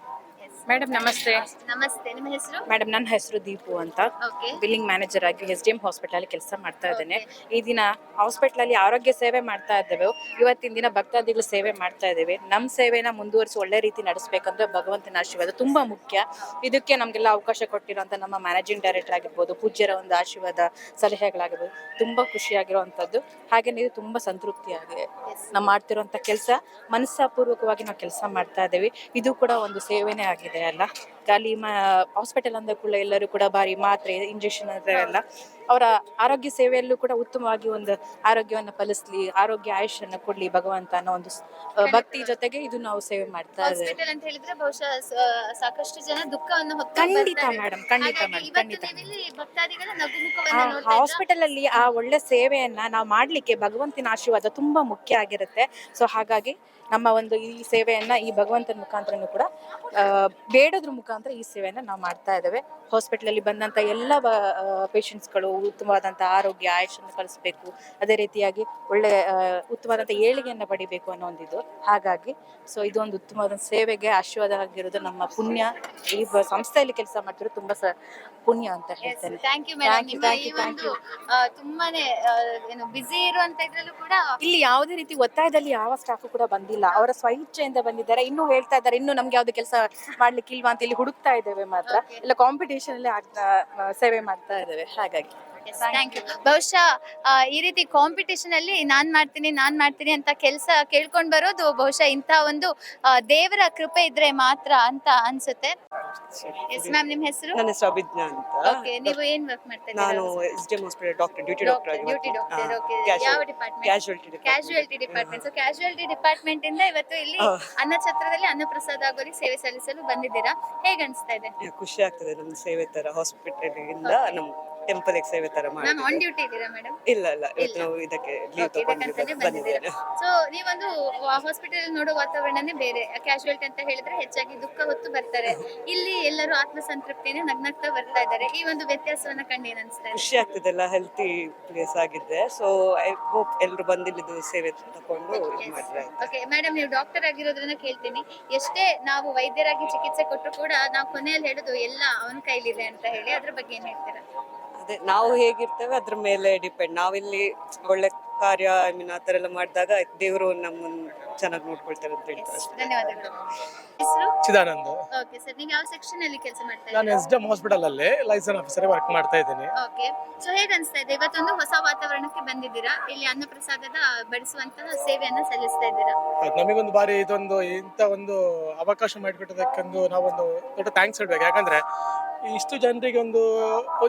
Speaker 7: ಮೇಡಮ್ ನಮಸ್ತೆ.
Speaker 1: ನಮಸ್ತೆ, ನಿಮ್ಮ ಹೆಸರು?
Speaker 7: ಮೇಡಮ್ ನನ್ನ ಹೆಸರು ದೀಪು ಅಂತ,
Speaker 1: ಓಕೆ.
Speaker 7: ಬಿಲ್ಲಿಂಗ್ ಮ್ಯಾನೇಜರ್ ಆಗಿ SDM ಹಾಸ್ಪಿಟಲ್ ಕೆಲಸ ಮಾಡ್ತಾ ಇದ್ದೇನೆ. ಈ ದಿನ ಹಾಸ್ಪಿಟಲ್ ಆರೋಗ್ಯ ಸೇವೆ ಮಾಡ್ತಾ ಇದ್ದೇವೆ. ಇವತ್ತಿನ ದಿನ ಭಕ್ತಾದಿಗಳು ಸೇವೆ ಮಾಡ್ತಾ ಇದ್ದೇವೆ. ನಮ್ಮ ಸೇವೆನ ಮುಂದುವರಿಸಿ ಒಳ್ಳೆ ರೀತಿ ನಡೆಸಬೇಕಂದ್ರೆ ಭಗವಂತನ ಆಶೀರ್ವಾದ ತುಂಬಾ ಮುಖ್ಯ. ಇದಕ್ಕೆ ನಮಗೆಲ್ಲ ಅವಕಾಶ ಕೊಟ್ಟಿರೋಂಥ ನಮ್ಮ ಮ್ಯಾನೇಜಿಂಗ್ ಡೈರೆಕ್ಟರ್ ಆಗಿರ್ಬೋದು, ಪೂಜ್ಯರ ಒಂದು ಆಶೀರ್ವಾದ ಸಲಹೆಗಳಾಗಿರ್ಬೋದು, ತುಂಬಾ ಖುಷಿಯಾಗಿರುವಂಥದ್ದು. ಹಾಗೆ ನೀವು ತುಂಬಾ ಸಂತೃಪ್ತಿಯಾಗಿದೆ ನಾವು ಮಾಡ್ತಿರೋಂಥ ಕೆಲಸ. ಮನಸ್ಸಾಪೂರ್ವಕವಾಗಿ ನಾವು ಕೆಲಸ ಮಾಡ್ತಾ ಇದ್ದೇವೆ. ಇದು ಕೂಡ ಒಂದು ಸೇವೆನೇ ಆಗಿದೆ ಅಲ್ಲ. ಖಾಲಿ ಹಾಸ್ಪಿಟಲ್ ಅಂದ ಕೂಡ ಎಲ್ಲರೂ ಕೂಡ ಬಾರಿ ಮಾತ್ರೆ ಇಂಜೆಕ್ಷನ್ ಎಲ್ಲ ಅವರ ಆರೋಗ್ಯ ಸೇವೆಯಲ್ಲೂ ಕೂಡ ಉತ್ತಮವಾಗಿ ಒಂದು ಆರೋಗ್ಯವನ್ನು ಫಲಿಸ್ಲಿ, ಆರೋಗ್ಯ ಆಯುಷ್ಯನ್ನ ಕೊಡ್ಲಿ ಭಗವಂತ ಅನ್ನೋ ಒಂದು ಭಕ್ತಿ ಜೊತೆಗೆ ಇದು ನಾವು ಸೇವೆ ಮಾಡ್ತಾ ಇದ್ದೇವೆ.
Speaker 1: ಹಾಸ್ಪಿಟಲ್ ಅಂತ ಹೇಳಿದ್ರೆ ಬಹುಶಃ ಸಾಕಷ್ಟು ಜನ ದುಃಖವನ್ನು ಹೊತ್ತು
Speaker 7: ಖಂಡಿತ
Speaker 1: ಬರ್ತಾರೆ.
Speaker 7: ಮೇಡಮ್, ಖಂಡಿತ
Speaker 1: ಹಾಗಾಗಿ
Speaker 7: ಮೇಡಮ್,
Speaker 1: ಇವತ್ತು
Speaker 7: ಖಂಡಿತ.
Speaker 1: ನೀವಿಲ್ಲಿ ಭಕ್ತಾದಿಗಳ ನಗುಮುಖವನ್ನ ನೋಡ್ತಾ ಇದ್ದೀರಾ.
Speaker 7: ಹಾಸ್ಪಿಟಲ್ ಅಲ್ಲಿ ಆ ಒಳ್ಳೆ ಸೇವೆಯನ್ನ ನಾವು ಮಾಡ್ಲಿಕ್ಕೆ ಭಗವಂತನ ಆಶೀರ್ವಾದ ತುಂಬಾ ಮುಖ್ಯ ಆಗಿರುತ್ತೆ. ಸೊ ಹಾಗಾಗಿ ನಮ್ಮ ಒಂದು ಈ ಸೇವೆಯನ್ನ ಈ ಭಗವಂತನ ಮುಖಾಂತರನು ಕೂಡ ಬೇಡೋದ್ರ ಮುಖಾಂತರ ಈ ಸೇವೆಯನ್ನ ನಾವು ಮಾಡ್ತಾ ಇದ್ದೇವೆ. ಹಾಸ್ಪಿಟಲ್ ಅಲ್ಲಿ ಬಂದಂತ ಎಲ್ಲ ಪೇಷಂಟ್ಸ್ಗಳು ಉತ್ತಮವಾದಂತಹ ಆರೋಗ್ಯ ಆಯುಷನ್ನು ಕಳಿಸ್ಬೇಕು, ಅದೇ ರೀತಿಯಾಗಿ ಒಳ್ಳೆ ಉತ್ತಮವಾದಂಥ ಏಳಿಗೆಯನ್ನು ಪಡಿಬೇಕು ಅನ್ನೋ ಒಂದಿದು. ಹಾಗಾಗಿ ಸೊ ಇದೊಂದು ಉತ್ತಮವಾದ ಸೇವೆಗೆ ಆಶೀರ್ವಾದ ಆಗಿರೋದು ನಮ್ಮ ಪುಣ್ಯ. ಈ ಸಂಸ್ಥೆಯಲ್ಲಿ ಕೆಲಸ ಮಾಡ್ತಿರೋದು ತುಂಬಾ ಪುಣ್ಯ ಅಂತ ಹೇಳ್ತೇನೆ.
Speaker 1: Thank you madam.
Speaker 7: Thank you, thank you, thank you.
Speaker 1: ತುಂಬಾನೇ ಏನು ಬಿಸಿ ಇರುವಂತ ಇದ್ರಲ್ಲೂ ಕೂಡ
Speaker 7: ಇಲ್ಲಿ ಯಾವುದೇ ರೀತಿ ಒತ್ತಾಯದಲ್ಲಿ ಯಾವ ಸ್ಟಾಫ್ ಕೂಡ ಬಂದಿಲ್ಲ, ಅವರ ಸ್ವಇಚ್ಛೆಯಿಂದ ಬಂದಿದ್ದಾರೆ. ಇನ್ನೂ ಹೇಳ್ತಾ ಇದ್ದಾರೆ ಇನ್ನು ನಮ್ಗೆ ಯಾವ್ದು ಕೆಲಸ ಮಾಡ್ಲಿಕ್ಕೆ ಇಲ್ವಾ ಅಂತ ಇಲ್ಲಿ ಹುಡುಕ್ತಾ ಇದ್ದೇವೆ ಮಾತ್ರ. ಇಲ್ಲ ಕಾಂಪಿಟೇಷನ್ ಅಲ್ಲೇ ಸೇವೆ ಮಾಡ್ತಾ ಇದ್ದೇವೆ. ಹಾಗಾಗಿ
Speaker 1: ಥ್ಯಾಂಕ್ ಯು. ಬಹುಶಃ ಈ ರೀತಿ ಕಾಂಪಿಟೇಷನ್ ಅಲ್ಲಿ ನಾನ್ ಮಾಡ್ತೀನಿ ಅಂತ ಕೆಲಸ ಕೇಳ್ಕೊಂಡ್ ಬರೋದು ಬಹುಶಃ ಇಂಥ ಒಂದು ದೇವರ ಕೃಪೆ ಇದ್ರೆ ಮಾತ್ರ ಅಂತ ಅನ್ಸುತ್ತೆ. ಎಸ್ ಮ್ಯಾಮ್, ನಿಮ್ ಹೆಸರು?
Speaker 8: ನನ್ನ ಹೆಸರು ಅಭಿಜ್ಞಾ ಅಂತ.
Speaker 1: ಓಕೆ, ನೀವು ಏನ್ ವರ್ಕ್ ಮಾಡ್ತಾ ಇದ್ದೀರಾ?
Speaker 8: ನಾನು SDM ಹಾಸ್ಪಿಟಲ್ ಡ್ಯೂಟಿ ಡಾಕ್ಟರ್ ಆಗಿ
Speaker 1: ಡ್ಯೂಟಿ ಡಾಕ್ಟರ್. ಓಕೆ, ಯಾವ department? Casualty department. So casualty department ಇಂದ ಇವತ್ತು ಇಲ್ಲಿ ಅನ್ನಛತ್ರದಲ್ಲಿ ಅನ್ನಪ್ರಸಾದ ಆಗೋಲಿ ಸೇವೆ ಸಲ್ಲಿಸಲು ಬಂದಿದ್ದೀರಾ. ಹೇಗೆ ಅನಿಸ್ತಾ ಇದೆ?
Speaker 8: ಖುಷಿ ಆಗ್ತದೆ. ನಮ್ಮ ಸೇವೆ ತರ ಹಾಸ್ಪಿಟಲ್ ಇಂದ ನಮ್ಮ ಟೆಂಪಲ್ ಸೇವೆ ತರ
Speaker 1: ಮ್ಯಾಮ್ ಆನ್
Speaker 8: ಮಾಡಿ.
Speaker 1: ಡ್ಯೂಟಿ ಇದ್ದೀರಾ ಮೇಡಮ್?
Speaker 8: ಇಲ್ಲ ಇವತ್ತು ನಾವು ಇದಕ್ಕೆ ಲೀವ್
Speaker 1: ಇದಕ್ಕಂತಾನೆ ಬಂದಿದ್ದೀರಾ. ಸೊ ನೀವೊಂದು ಹಾಸ್ಪಿಟಲ್ ನೋಡೋ ವಾತಾವರಣನೇ ಬೇರೆ. ಕ್ಯಾಶುಯಾಲಿಟಿ ಅಂತ ಹೇಳಿದ್ರೆ ಹೆಚ್ಚಾಗಿ ದುಃಖ ಹೊತ್ತು ಬರ್ತಾರೆ. ಇಲ್ಲಿ ಎಲ್ಲರೂ ಆತ್ಮಸಂತೃಪ್ತಿನೇ ನಗ್ನಗ್ತಾ ಬರ್ತಾ ಇದ್ದಾರೆ. ಈ ಒಂದು ವ್ಯತ್ಯಾಸವನ್ನ ಕಂಡು ಏನ್ ಅನಿಸ್ತಾ ಇದೆ?
Speaker 8: ಖುಷಿ ಆಗ್ತದೆ. ಎಲ್ಲ ಹೆಲ್ತಿ ಪ್ಲೇಸ್ ಆಗಿದೆ. ಸೊ ಐ ಹೋಪ್ ಎಲ್ಲರೂ ಬಂದಿದ್ದು ಸೇವೆ ತಕೊಂಡು ಇದು ಮಾಡಿದ್ರೆ ಆಯ್ತು.
Speaker 1: ಓಕೆ ಮೇಡಮ್, ನೀವು ಡಾಕ್ಟರ್ ಆಗಿರೋದ್ರಿಂದ ಕೇಳ್ತೀನಿ, ಎಷ್ಟೇ ನಾವು ವೈದ್ಯರಾಗಿ ಚಿಕಿತ್ಸೆ ಕೊಟ್ಟರು ಕೂಡ ನಾವು ಕೊನೆಯಲ್ಲಿ ಹೇಳೋದು ಎಲ್ಲ ಅವನ ಕೈಲಿದೆ ಅಂತ ಹೇಳಿ, ಅದ್ರ ಬಗ್ಗೆ ಏನ್ ಹೇಳ್ತೀರಾ?
Speaker 8: ಅದೇ ನಾವು ಹೇಗಿರ್ತೇವೆ ಅದ್ರ ಮೇಲೆ ಡಿಪೆಂಡ್. ನಾವಿಲ್ಲಿ ಒಳ್ಳೆ ಕಾರ್ಯ ಐ ಮೀನ್ ಆ ಥರ ಎಲ್ಲ ಮಾಡಿದಾಗ ದೇವರು ನಮ್ಮನ್ನು ಚೆನ್ನಾಗಿ ನೋಡ್ಕೊಳ್ತಾರೆ ಅಂತ ಹೇಳ್ತಾರೆ ಅಷ್ಟೇ.
Speaker 1: ಧನ್ಯವಾದಗಳು. ಹೆಸರು?
Speaker 9: ಚಿದಾನಂದ್.
Speaker 1: ಓಕೆ ಸರ್, ನೀವು ಯಾವ ಸೆಕ್ಷನ್ ಅಲ್ಲಿ ಕೆಲಸ ಮಾಡ್ತಾ
Speaker 9: ನಾನು
Speaker 1: ಇದ್ದೀರಾ?
Speaker 9: ಎಸ್ ಡಿ ಎಂ ಹಾಸ್ಪಿಟಲ್ ಅಲ್ಲಿ ಲೈಸನ್ ಆಫೀಸರ್ ವರ್ಕ್ ಮಾಡ್ತಾ ಇದ್ದೀನಿ.
Speaker 1: ಓಕೆ, ಸೊ ಹೇಗೆ ಅನಿಸ್ತಾ ಇದೆ ಇವತ್ತೊಂದು ಹೊಸ ವಾತಾವರಣಕ್ಕೆ ಬಂದಿದ್ದೀರಾ, ಇಲ್ಲಿ ಅನ್ನ ಪ್ರಸಾದದ ಬಡಿಸುವಂತಹ ಸೇವೆಯನ್ನ ಸಲ್ಲಿಸ್ತಾ ಇದ್ದೀರಾ?
Speaker 9: ಅದು ನಮಗೊಂದು ಬಾರಿ ಇಂಥ ಒಂದು ಅವಕಾಶ ಮಾಡಿಕೊಟ್ಟದಕ್ಕೊಂದು ನಾವೊಂದು ದೊಡ್ಡ ಥ್ಯಾಂಕ್ಸ್ ಹೇಳ್ಬೇಕು. ಯಾಕಂದ್ರೆ ಇಷ್ಟು ಜನರಿಗೆ ಒಂದು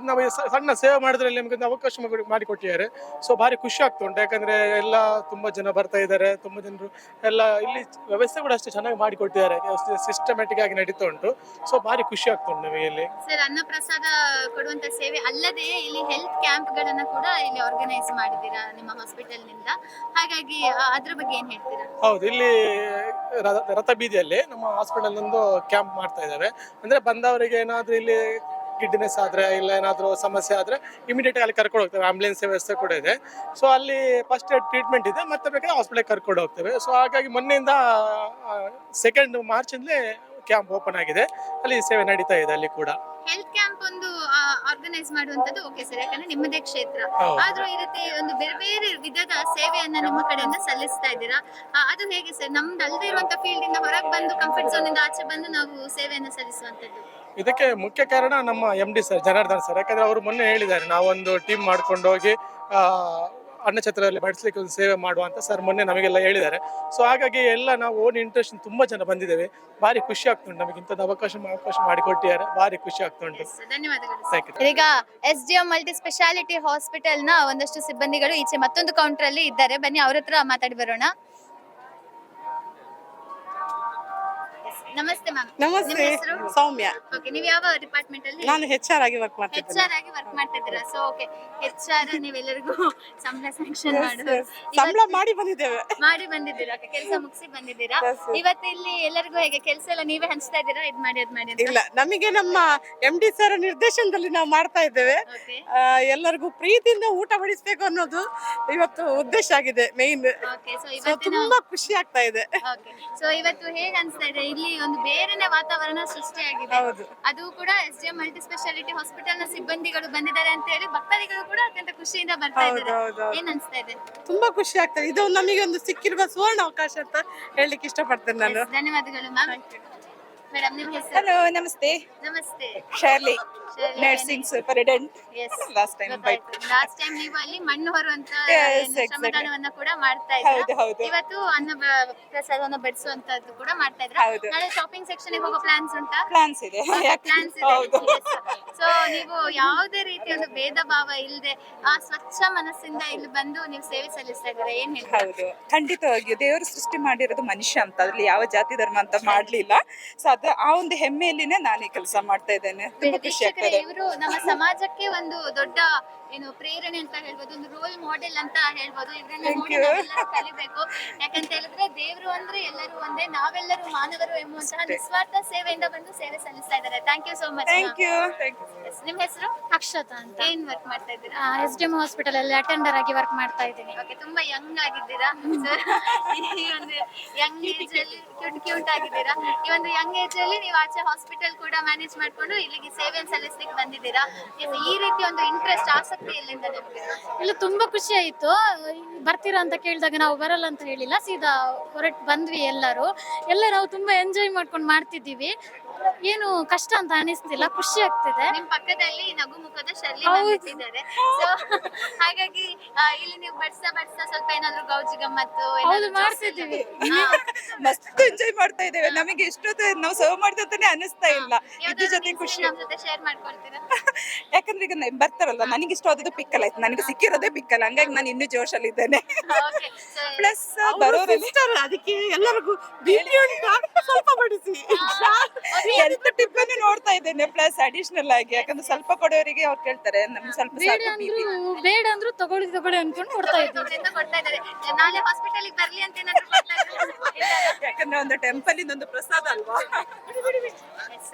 Speaker 9: ನಾವು ಸಣ್ಣ ಸೇವೆ ಮಾಡಿದ್ರಲ್ಲಿ ನಮಗೊಂದು ಅವಕಾಶ ಮಾಡಿಕೊಟ್ಟಿದ್ದಾರೆ. ಸೊ ಭಾರಿ ಖುಷಿ ಆಗ್ತಾ ಉಂಟು. ಯಾಕಂದ್ರೆ ಎಲ್ಲ ತುಂಬಾ ಜನ ಬರ್ತಾ ಇದ್ದಾರೆ, ತುಂಬಾ ಜನರು ಎಲ್ಲ ಇಲ್ಲಿ ವ್ಯವಸ್ಥೆ ಕೂಡ ಅಷ್ಟೇ ಚೆನ್ನಾಗಿ ಮಾಡಿಕೊಟ್ಟಿದ್ದಾರೆ, ಸಿಸ್ಟಮ್ಯಾಟಿಕ್ ಆಗಿ ನಡೀತಾ ಉಂಟು. ಸೊ ಭಾರಿ ಖುಷಿ ಆಗ್ತಾ ಉಂಟು ನಮಗೆ ಇಲ್ಲಿ.
Speaker 1: ಸರ್, ಅನ್ನ ಪ್ರಸಾದ ಕೊಡುವಂತ ಸೇವೆ ಅಲ್ಲದೆ ಇಲ್ಲಿ ಹೆಲ್ತ್ ಕ್ಯಾಂಪ್ ಗಳನ್ನ ಕೂಡ ಇಲ್ಲಿ ಆರ್ಗನೈಸ್ ಮಾಡಿದ್ದೀರಾ ನಿಮ್ಮ ಹಾಸ್ಪಿಟಲ್ ನಿಂದ, ಹಾಗಾಗಿ ಅದ್ರ ಬಗ್ಗೆ ಏನ್ ಹೇಳ್ತೀರಾ?
Speaker 9: ಹೌದು, ಇಲ್ಲಿ ರಥ ಬೀದಿಯಲ್ಲಿ ನಮ್ಮ ಹಾಸ್ಪಿಟಲ್ ಒಂದು ಕ್ಯಾಂಪ್ ಮಾಡ್ತಾ ಇದ್ದಾವೆ. ಅಂದ್ರೆ ಬಂದವರಿಗೆ ಏನಾದ್ರೂ ಇಲ್ಲಿ ಕಿಡ್ನಿಸ್ ಆದ್ರೆ ಇಲ್ಲ ಏನಾದ್ರೂ ಸಮಸ್ಯೆ ಆದ್ರೆ ಇಮಿಡಿಯೇಟ್ ಅಲ್ಲಿ ಕರ್ಕೊಂಡು ಹೋಗ್ತೇವೆ. ಆಂಬುಲೆನ್ಸ್ ವ್ಯವಸ್ಥೆ ಕೂಡ ಇದೆ. ಸೊ ಅಲ್ಲಿ ಫಸ್ಟ್ ಏಡ್ ಟ್ರೀಟ್ಮೆಂಟ್ ಇದೆ, ಮತ್ತೆ ಬೇಕಾದ್ರೆ ಹಾಸ್ಪಿಟಲ್ ಕರ್ಕೊಂಡು ಹೋಗ್ತೇವೆ. ಸೊ ಹಾಗಾಗಿ ಮೊನ್ನೆಯಿಂದ 2 ಮಾರ್ಚಿಂದಲೇ ಕ್ಯಾಂಪ್ ಓಪನ್ ಆಗಿದೆ, ಅಲ್ಲಿ ಸೇವೆ ನಡೀತಾ ಇದೆ ಅಲ್ಲಿ ಕೂಡ.
Speaker 1: ಹೆಲ್ತ್ ಕ್ಯಾಂಪ್ ಒಂದು ಆರ್ಗನೈಸ್ ಮಾಡುವಂತದ್ದು ಓಕೆ ಸರ್, ಯಾಕಂದ್ರೆ ನಿಮ್ಮದೇ ಕ್ಷೇತ್ರ.
Speaker 9: ಹೌದು.
Speaker 1: ಆದ್ರೂ ಈ ರೀತಿ ಒಂದು ಬೇರೆ ಬೇರೆ ವಿಧದ ಸೇವೆಯನ್ನ ನಿಮ್ಮ ಕಡೆಯಿಂದ ಸಲ್ಲಿಸ್ತಾ ಇದ್ದೀರಾ, ಅದು ಹೇಗೆ ಸರ್? ನಮ್ದು ಅಲ್ಲದೆ ಇರುವಂತ ಫೀಲ್ಡ್ ಇಂದ ಹೊರಗೆ ಬಂದು ಕಂಫರ್ಟ್ ಝೋನ್ ಇಂದ ಆಚೆ ಬಂದು ನಾವು ಸೇವೆಯನ್ನ ಸಲ್ಲಿಸುವಂತದ್ದು.
Speaker 9: ಇದಕ್ಕೆ ಮುಖ್ಯ ಕಾರಣ ನಮ್ಮ MD ಸರ್, ಜನಾರ್ದನ್ ಸರ್. ಯಾಕಂದ್ರೆ ಅವರು ಮೊನ್ನೆ ಹೇಳಿದ್ದಾರೆ ನಾವೊಂದು ಟೀಮ್ ಮಾಡ್ಕೊಂಡು ಹೋಗಿ ಅನ್ನಛತ್ರದಲ್ಲಿ ಬಡಿಸ್ಲಿಕ್ಕೆ ಒಂದು ಸೇವೆ ಮಾಡುವ ಅಂತ ಸರ್ ಮೊನ್ನೆ ನಮಗೆಲ್ಲ ಹೇಳಿದ್ದಾರೆ. ಸೊ ಹಾಗಾಗಿ ಎಲ್ಲ ನಾವು ಓನ್ ಇಂಟ್ರೆಸ್ಟ್ ತುಂಬಾ ಜನ ಬಂದಿದ್ದೇವೆ. ಭಾರಿ ಖುಷಿ ಆಗ್ತುಂಟು, ನಮಗೆ ಇಂಥದ್ದು ಅವಕಾಶ ಮಾಡಿಕೊಟ್ಟಿದ್ದಾರೆ. ಭಾರಿ ಖುಷಿ ಆಗ್ತುಂಟು.
Speaker 1: ಧನ್ಯವಾದಗಳು.
Speaker 9: Thank you.
Speaker 1: ಈಗ SDM ಮಲ್ಟಿ ಸ್ಪೆಷಾಲಿಟಿ ಹಾಸ್ಪಿಟಲ್ ನ ಒಂದಷ್ಟು ಸಿಬ್ಬಂದಿಗಳು ಈಚೆ ಮತ್ತೊಂದು ಕೌಂಟರ್ ಅಲ್ಲಿ ಇದ್ದಾರೆ, ಬನ್ನಿ ಅವ್ರ ಹತ್ರ ಮಾತಾಡಿ ಬರೋಣ. ನಮಸ್ತೆ ಮ್ಯಾಮ್.
Speaker 3: ನಮಸ್ತೆ, ಸೌಮ್ಯ.
Speaker 1: ಓಕೆ, ನೀವು ಯಾವ ಡಿಪಾರ್ಟ್ಮೆಂಟ್ ಅಲ್ಲಿ?
Speaker 3: ನಾನು HR ಆಗಿ ವರ್ಕ್ ಮಾಡ್ತಿದ್ದೇನೆ.
Speaker 1: HR ಆಗಿ ವರ್ಕ್ ಮಾಡ್ತಾ ಇದ್ದೀರಾ? ಸೊ ಓಕೆ, HR ನೀವೆಲ್ಲರಿಗೂ ಸಂಬಳ ಸ್ಯಾಂಕ್ಷನ್
Speaker 3: ಸಂಬಳ ಮಾಡಿ ಬಂದಿದ್ದೇವೆ.
Speaker 1: ಮಾಡಿ ಬಂದಿದ್ದೀರಾ, ಕೆಲಸ ಮುಗಿಸಿ ಬಂದಿದ್ದೀರಾ. ಇವತ್ತು ಇಲ್ಲಿ ಎಲ್ಲರಿಗೂ ಹೇಗೆ ಕೆಲಸ ಎಲ್ಲ ನೀವೇ ಹಂಚ್ತಾ ಇದ್ದೀರಾ, ಇದ್ ಮಾಡಿ ಅದ್ ಮಾಡಿ ಅಂತ?
Speaker 3: ಇಲ್ಲ, ನಮಗೆ ನಮ್ಮ MD ಸರ್ ನಿರ್ದೇಶನದಲ್ಲಿ ನಾವು ಮಾಡ್ತಾ ಇದ್ದೇವೆ.
Speaker 1: ಓಕೆ
Speaker 3: ಎಲ್ಲರಿಗೂ ಪ್ರೀತಿಯಿಂದ ಊಟ ಬಡಿಸ್ಬೇಕು ಅನ್ನೋದು ಇವತ್ತು ಉದ್ದೇಶ ಆಗಿದೆ ಮೇನ್.
Speaker 1: ಓಕೆ, ಸೊ
Speaker 3: ಸೊ
Speaker 1: ಇವತ್ತಿನ
Speaker 3: ತುಂಬಾ ಖುಷಿ ಆಗ್ತಾ ಇದೆ.
Speaker 1: ಓಕೆ, ಸೊ ಇವತ್ತು ಹೇಗೆ ಅನ್ಸ್ತಾ ಇದೆ? ಇಲ್ಲಿ ಒಂದು ಬೇರೆನೆ ವಾತಾವರಣ ಸೃಷ್ಟಿಯಾಗಿದೆ.
Speaker 3: ಹೌದು.
Speaker 1: ಅದು ಕೂಡ SDM ಮಲ್ಟಿ ಸ್ಪೆಷಾಲಿಟಿ ಹಾಸ್ಪಿಟಲ್ ನ ಸಿಬ್ಬಂದಿಗಳು ಬಂದಿದ್ದಾರೆ ಅಂತ ಹೇಳಿ ಭಕ್ತಾದಿಗಳು ಕೂಡ ಅತ್ಯಂತ ಖುಷಿಯಿಂದ ಬರ್ತಾ ಇದ್ದಾರೆ.
Speaker 3: ಹೌದು.
Speaker 1: ಏನ್ ಅನ್ಸ್ತಾ ಇದೆ?
Speaker 3: ತುಂಬಾ ಖುಷಿ ಆಗ್ತದೆ. ಇದು ನಮಗೆ ಒಂದು ಸಿಕ್ಕಿರುವ ಸುವರ್ಣ ಅವಕಾಶ ಅಂತ ಹೇಳಲಿಕ್ಕೆ ಇಷ್ಟಪಡ್ತೇನೆ ನಾನು.
Speaker 1: ಧನ್ಯವಾದಗಳು ಮ್ಯಾಮ್. ಮೇಡಮ್, ನಿಮ್ಮ ಹೆಸರು?
Speaker 2: ಹಲೋ, ನಮಸ್ತೆ.
Speaker 1: ನಮಸ್ತೆ.
Speaker 2: Shirley,
Speaker 1: Shirley,
Speaker 2: nursing superintendent.
Speaker 1: Yes.
Speaker 2: Last time
Speaker 1: last time ನೀವು ಅಲ್ಲಿ ಮಣ್ಣು ಹೊರುವಂತ
Speaker 2: Yes,
Speaker 1: ಏನು
Speaker 2: exactly.
Speaker 1: ಶ್ರಮದಾನವನ್ನ ಕೂಡ ಮಾಡ್ತಾ
Speaker 2: ಹೌದು,
Speaker 1: ಇದ್ದೀರಾ.
Speaker 2: ಹೌದು.
Speaker 1: ಇವತ್ತು ಅನ್ನ ಪ್ರಸಾದವನ್ನ ಬಡಿಸುವಂತದ್ದು ಕೂಡ ಮಾಡ್ತಾ ಇದ್ರ.
Speaker 2: ಹೌದು.
Speaker 1: ನಾಳೆ ಶಾಪಿಂಗ್ ಸೆಕ್ಷನ್ ಹೋಗೋ ಪ್ಲಾನ್ಸ್ ಉಂಟಾ?
Speaker 2: ಪ್ಲಾನ್ಸ್ ಇದೆ.
Speaker 1: ಪ್ಲಾನ್ಸ್
Speaker 2: ಹೌದು.
Speaker 1: ಇದೆ. ಸೊ ನೀವು ಯಾವುದೇ ರೀತಿಯ ಒಂದು ಭೇದ ಭಾವ ಇಲ್ಲದೆ ಆ ಸ್ವಚ್ಛ ಮನಸ್ಸಿಂದ ಇಲ್ಲಿ ಬಂದು ನೀವು ಸೇವೆ ಸಲ್ಲಿಸ್ತಾ ಇದ್ದೀರಾ, ಏನ್ ಹೇಳ್ತೀರಾ?
Speaker 2: ಹೌದು, ಖಂಡಿತವಾಗಿಯೂ ದೇವರು ಸೃಷ್ಟಿ ಮಾಡಿರೋದು ಮನುಷ್ಯ ಅಂತ, ಅದ್ರಲ್ಲಿ ಯಾವ ಜಾತಿ ಧರ್ಮ ಅಂತ ಮಾಡ್ಲಿಲ್ಲ. ಸೊ ಅದು ಆ ಒಂದು ಹೆಮ್ಮೆಯಲ್ಲಿನೇ ನಾನು ಈ ಕೆಲಸ ಮಾಡ್ತಾ ಇದ್ದೇನೆ. ತುಂಬಾ ಖುಷಿ
Speaker 1: ವೀಕ್ಷಕರೇ,
Speaker 2: ಆಗ್ತದೆ.
Speaker 1: ಇವರು ನಮ್ಮ ಸಮಾಜಕ್ಕೆ ಒಂದು ದೊಡ್ಡ ಏನು ಪ್ರೇರಣೆ ಅಂತ ಹೇಳ್ಬೋದು, ಒಂದು ರೋಲ್ ಮಾಡೆಲ್ ಅಂತ ಹೇಳ್ಬೋದು. ಇವರನ್ನ ನೋಡಿ ನಾವೆಲ್ಲರೂ ಕಲಿಬೇಕು. ಯಾಕಂತ ಹೇಳಿದ್ರೆ ದೇವರು ಅಂದ್ರೆ ಎಲ್ಲರೂ ಒಂದೇ, ನಾವೆಲ್ಲರೂ ಮಾನವರು ಎಂಬುವಂತಹ ನಿಸ್ವಾರ್ಥ ಸೇವೆಯಿಂದ ಬಂದು ಸೇವೆ ಸಲ್ಲಿಸ್ತಾ ಇದ್ದಾರೆ. Thank you so much.
Speaker 2: Thank you.
Speaker 1: ನಿಮ್ಮ ಹೆಸರು?
Speaker 5: ಅಕ್ಷತಾ ಅಂತ
Speaker 1: ಏನ್ ವರ್ಕ್ ಮಾಡ್ತಾ ಇದ್ದೀರಾ?
Speaker 5: SDM ಹಾಸ್ಪಿಟಲ್ ಅಲ್ಲಿ ಅಟೆಂಡರ್ ಆಗಿ ವರ್ಕ್ ಮಾಡ್ತಾ ಇದ್ದೀನಿ.
Speaker 1: ಓಕೆ, ತುಂಬಾ ಯಂಗ್ ಆಗಿದ್ದೀರಾ. ಈ ಒಂದು ಯಂಗ್ ಏಜ್ ಅಲ್ಲಿ ಕ್ಯೂಟ್ ಆಗಿದ್ದೀರಾ. ಈ ಒಂದು ಯಂಗ್ ಏಜ್ ಅಲ್ಲಿ ನೀವು ಆಚೆ ಹಾಸ್ಪಿಟಲ್ ಕೂಡ ಮ್ಯಾನೇಜ್ ಮಾಡ್ಕೊಂಡು ಇಲ್ಲಿಗೆ ಸೇವೆಯನ್ನು ಸಲ್ಲಿಸ್ಲಿಕ್ಕೆ ಬಂದಿದ್ದೀರಾ. ಈ ರೀತಿ ಒಂದು ಇಂಟ್ರೆಸ್ಟ್, ಆಸಕ್ತಿ ಎಲ್ಲಿಂದ ನಿಮ್ಗೆ?
Speaker 5: ಇಲ್ಲಿ ತುಂಬಾ ಖುಷಿ ಆಯ್ತು. ಬರ್ತೀರಾ ಅಂತ ಕೇಳಿದಾಗ ನಾವು ಬರಲ್ಲ ಅಂತ ಹೇಳಿಲ್ಲ, ಸೀದಾ ಹೊರಟು ಬಂದ್ವಿ. ಎಲ್ಲ ನಾವು ತುಂಬಾ ಎಂಜಾಯ್ ಮಾಡ್ಕೊಂಡು ಮಾಡ್ತಿದ್ದೀವಿ. ಏನು ಕಷ್ಟ ಅಂತ ಅನಿಸ್ತಿಲ್ಲ, ಖುಷಿ ಆಗ್ತಿದೆ.
Speaker 1: ನಿಮ್ ಪಕ್ಕದಲ್ಲಿ ನಗು ಮುಖದ ಶರ್ಲಿ
Speaker 5: ಹೌದು.
Speaker 1: ಇದ್ದಾರೆ. ಸೊ ಹಾಗಾಗಿ ಇಲ್ಲಿ ನೀವು ಬಡ್ಸ್ತಾ ಸ್ವಲ್ಪ ಏನಾದ್ರು ಗೌಜಿ ಗಮ್ಮತ್ತು
Speaker 5: ಹೌದು, ಮಾಡ್ತಿದ್ದೀವಿ.
Speaker 2: ಮಸ್ತ್ ಎಂಜಾಯ್ ಮಾಡ್ತಾ ಇದ್ದೇವೆ. ನಮಗೆ ಎಷ್ಟೊತ್ತು ನಾವು ಸರ್ವ್ ಮಾಡ್ದಂತಾನೆ ಅನಿಸ್ತಾ ಇಲ್ಲ. ಇದ್ರ ಜೊತೆ ಖುಷಿ.
Speaker 1: ನಮ್ ಜೊತೆ ಶೇರ್ ಮಾಡ್ಕೊಳ್ತೀರಾ?
Speaker 2: ಯಾಕಂದ್ರೆ ಈಗ ಬರ್ತಾರಲ್ಲ, ನನಗೆ ಇಷ್ಟವಾದದ್ದು ಪಿಕ್ಕಲ್ ಆಯ್ತು, ನನಗೆ ಸಿಕ್ಕಿರೋದೇ ಪಿಕ್ಕಲ್, ಹಂಗಾಗಿ ನಾನು ಇನ್ನೂ ಜೋಶಲ್ಲಿ ಇದ್ದೇನೆ.
Speaker 1: Okay, so
Speaker 2: ಪ್ಲಸ್ ಬರೋರಲ್ಲಿ
Speaker 3: ಅದಕ್ಕೆ ಎಲ್ಲರಿಗೂ ಬಿಪಿ ಉಂಟಾ ಸ್ವಲ್ಪ ಬಡಿಸಿ.
Speaker 2: ಹೆಲ್ತ್ ಟಿಪ್ ಅನ್ನು ನೋಡ್ತಾ ಇದ್ದೇನೆ. ಪ್ಲಸ್ ಅಡಿಷನಲ್ ಆಗಿ, ಯಾಕಂದ್ರೆ ಸ್ವಲ್ಪ ಕೊಡೋರಿಗೆ ಅವ್ರು ಕೇಳ್ತಾರೆ, ನಮ್ಗೆ ಸ್ವಲ್ಪ
Speaker 5: ಬೇಡ ಅಂದ್ರು ತಗೊಳ್ಳಿ ಅನ್ಕೊಂಡು ಕೊಡ್ತಾ ಇದ್ದೀವಿ.
Speaker 1: ಅಂತ ಕೊಡ್ತಾ ಇದ್ದಾರೆ. ನಾಳೆ ಹಾಸ್ಪಿಟಲ್ ಬರ್ಲಿ ಅಂತ ಏನಾದ್ರು ಕೊಡ್ತಾ ಇದ್ದಾರಾ?
Speaker 2: ಯಾಕಂದ್ರೆ ಒಂದು ಟೆಂಪಲ್ ಇಂದೊಂದು ಪ್ರಸಾದ ಅಲ್ವಾ.
Speaker 1: Yes,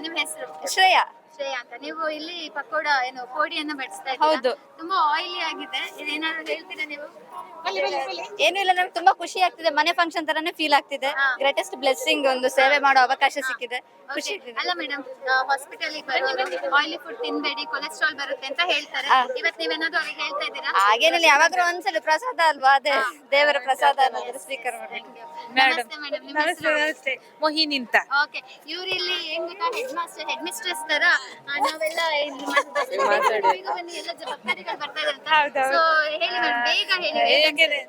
Speaker 1: ನಿಮ್ ಹೆಸರು?
Speaker 2: ಶ್ರೇಯಾ.
Speaker 1: ಶ್ರೇಯಾ ಅಂತ. ನೀವು ಇಲ್ಲಿ ಪಕೋಡ ಏನು ಕೋಡಿಯನ್ನ ಬಡಿಸ್ತಾ ಇದ್ದೀರಾ?
Speaker 2: ಹೌದು.
Speaker 1: ತುಂಬಾ ಆಯಿಲಿ ಆಗಿದೆ, ಇದೇನಾದ್ರು ಹೇಳ್ತೀರಾ ನೀವು?
Speaker 10: ಏನು ಇಲ್ಲ, ನಮ್ಗೆ ತುಂಬಾ ಖುಷಿ ಆಗ್ತಿದೆ. ಮನೆ ಫಂಕ್ಷನ್ ತರಾನೇ ಫೀಲ್ ಆಗ್ತಿದೆ. ಗ್ರೇಟೆಸ್ಟ್ ಬ್ಲೆಸ್ಸಿಂಗ್, ಒಂದು ಸೇವೆ ಮಾಡೋ ಅವಕಾಶ ಸಿಕ್ಕಿದೆ. ಖುಷಿ ಆಗ್ತಿದೆ.
Speaker 1: ಅಲ್ಲ ಮೇಡಮ್, ಹಾಸ್ಪಿಟಲ್ ಆಯಿಲಿ ಫುಡ್ ತಿನ್ಬೇಡಿ, ಕೊಲೆಸ್ಟ್ರಾಲ್ ಬರುತ್ತೆ ಅಂತ ಹೇಳ್ತಾರೆ. ಇವತ್ತು ನೀವೇನಾದ್ರು ಅವ್ರಿಗೆ ಹೇಳ್ತಾ ಇದ್ದೀರಾ?
Speaker 10: ಹಾಗೇನಿಲ್ಲ, ಯಾವಾಗ್ಲೂ ಒಂದ್ಸಲ ಪ್ರಸಾದ ಅಲ್ವಾ, ಅದೇ ದೇವರ ಪ್ರಸಾದ ಅನ್ನೋದು ಸ್ವೀಕಾರ ಮಾಡ್ಬೇಕು.
Speaker 1: ನಮಸ್ತೆ ಮೇಡಮ್, ನಿಮ್ಮ ಹೆಸರು?
Speaker 2: ಮೊಹಿನಿ ಅಂತ.
Speaker 1: ಓಕೆ, ಇವ್ರು ಇಲ್ಲಿ ಹೆಂಗ್ ಗೊತ್ತಾ, ಹೆಡ್ ಮಿಸ್ಟ್ರೆಸ್ ತರ ನಾವೆಲ್ಲ ಇಲ್ಲಿ ಬೇಗ ಬನ್ನಿ, ಎಲ್ಲ ಭಕ್ತಾದಿಗಳು ಬರ್ತಾ ಇದ್ದಾರೆ. ಸೊ ಹೇಳಿ ಮೇಡಮ್, ಬೇಗ ಹೇಳಿ.
Speaker 7: ಯಾಕೆಂದ್ರೆ